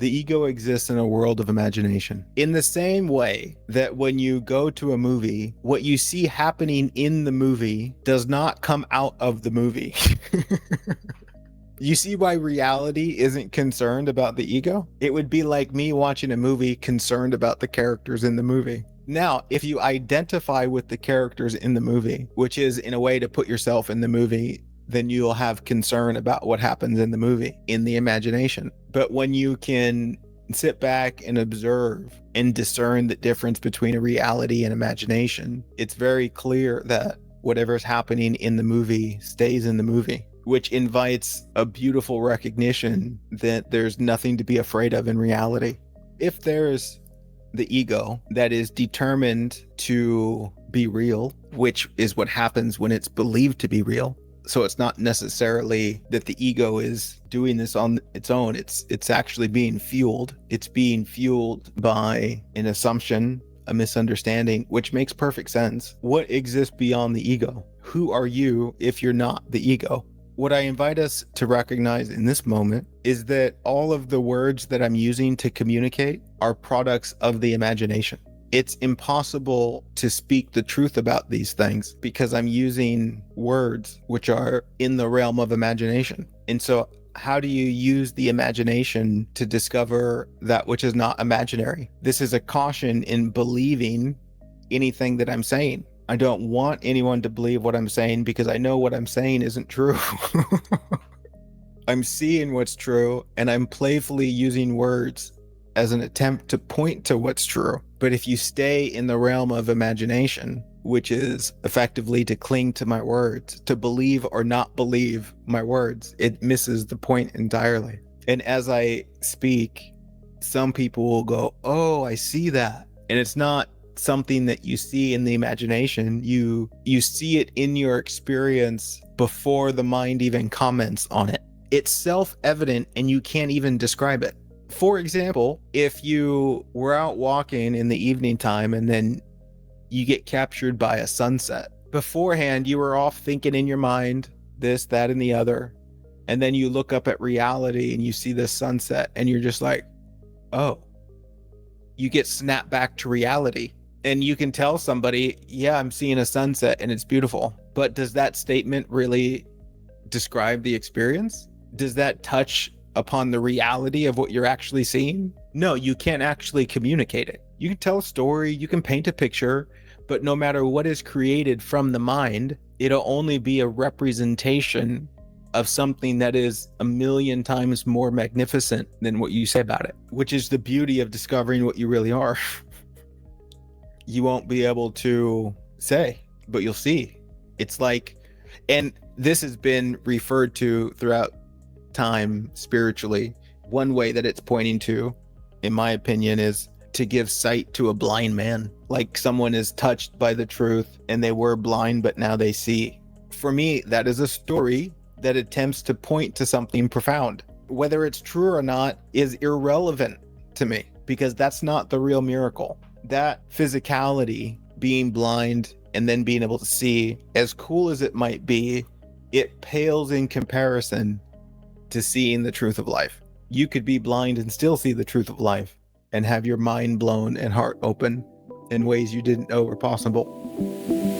The ego exists in a world of imagination. In the same way that when you go to a movie, what you see happening in the movie does not come out of the movie. You see why reality isn't concerned about the ego? It would be like me watching a movie concerned about the characters in the movie. Now, if you identify with the characters in the movie, which is in a way to put yourself in the movie, then you'll have concern about what happens in the movie, in the imagination. But when you can sit back and observe and discern the difference between a reality and imagination, it's very clear that whatever's happening in the movie stays in the movie, which invites a beautiful recognition that there's nothing to be afraid of in reality. If there's the ego that is determined to be real, which is what happens when it's believed to be real. So it's not necessarily that the ego is doing this on its own. It's actually being fueled. It's being fueled by an assumption, a misunderstanding, which makes perfect sense. What exists beyond the ego? Who are you if you're not the ego? What I invite us to recognize in this moment is that all of the words that I'm using to communicate are products of the imagination. It's impossible to speak the truth about these things because I'm using words which are in the realm of imagination. And so how do you use the imagination to discover that which is not imaginary? This is a caution in believing anything that I'm saying. I don't want anyone to believe what I'm saying because I know what I'm saying isn't true. I'm seeing what's true and I'm playfully using words as an attempt to point to what's true. But if you stay in the realm of imagination, which is effectively to cling to my words, to believe or not believe my words, it misses the point entirely. And as I speak, some people will go, oh, I see that. And it's not something that you see in the imagination. You see it in your experience before the mind even comments on it. It's self-evident and you can't even describe it. For example, if you were out walking in the evening time and then you get captured by a sunset, beforehand you were off thinking in your mind this, that, and the other, and then you look up at reality and you see this sunset and you're just like, oh, you get snapped back to reality. And you can tell somebody, yeah, I'm seeing a sunset and it's beautiful. But does that statement really describe the experience? Does that touch upon the reality of what you're actually seeing? No, you can't actually communicate it. You can tell a story, you can paint a picture, but no matter what is created from the mind, it'll only be a representation of something that is a million times more magnificent than what you say about it, which is the beauty of discovering what you really are. You won't be able to say, but you'll see. It's like, and this has been referred to throughout time spiritually. One way that it's pointing to, in my opinion, is to give sight to a blind man. Like someone is touched by the truth and they were blind, but now they see. For me, that is a story that attempts to point to something profound. Whether it's true or not is irrelevant to me because that's not the real miracle. That physicality, being blind and then being able to see, as cool as it might be, it pales in comparison to seeing the truth of life. You could be blind and still see the truth of life and have your mind blown and heart open in ways you didn't know were possible.